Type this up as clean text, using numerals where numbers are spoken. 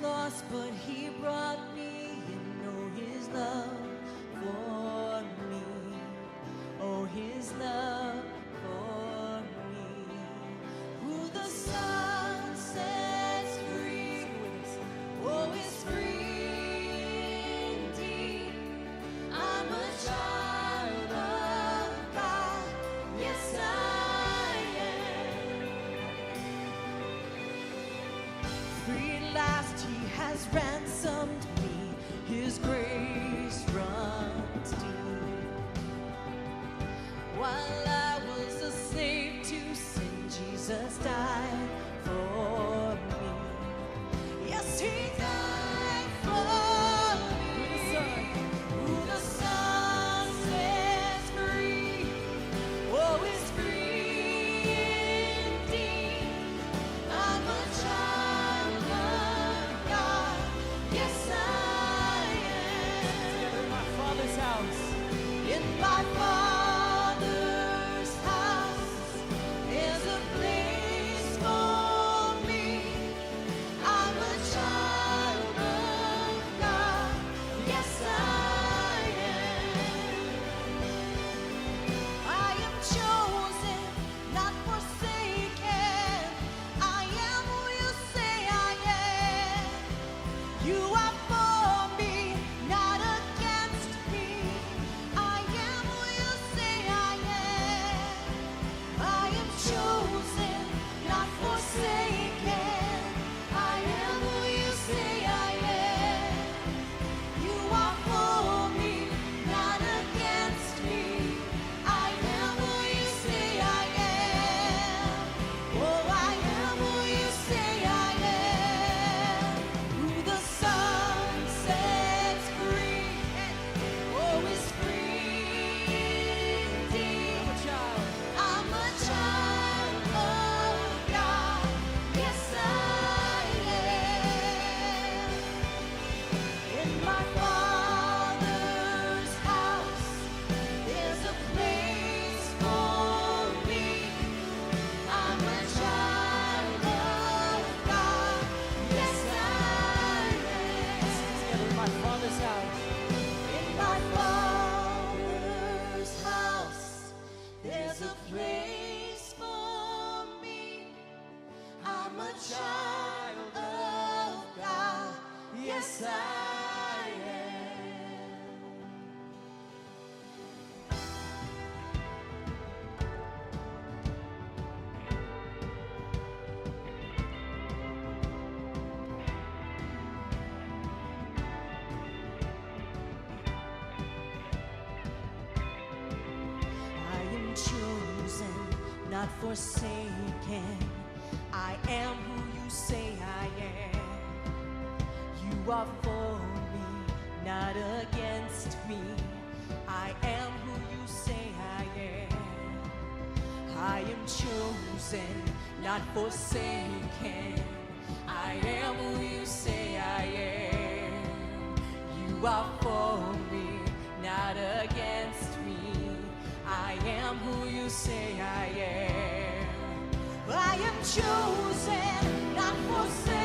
lost, but he brought me in. Oh, his love for me. Oh, his love for me. Who the Son sets free, oh, is free indeed. I'm a child of God. Yes, I am. Free at last, he has ransomed me. His grace runs deep. While I was a slave to sin, Jesus died for me. Yes, he died for me. Who the Son sets free, oh, is free indeed. I'm a child of God. Yes, I am. Together in my Father's house. In my Father's house, there's a place for me. I'm a child of God. Yes, I am. I am chosen, not forsaken. I am who you say I am. You are for me, not against me. I am who you say I am. I am chosen, not forsaken. I am who you say I am. You are for me, not against me. I am who you say I am. Oh, I am who you say I am. Who the Son sets free, oh, is free indeed. I'm a child of God. Yes, I am. In my Father's house, there's a place for me. I'm a child of God. Yes, I am. Together in my Father's house. In my Father's house, there's a place for me. I'm a child of God. Yes, I am. I am chosen, not forsaken. I am who you say I am. You are for me, not against me. I am who you say I am. I am chosen, not forsaken. I am who you say I am. You are for me, not against me. I am who you say I am. I am chosen, not forsaken.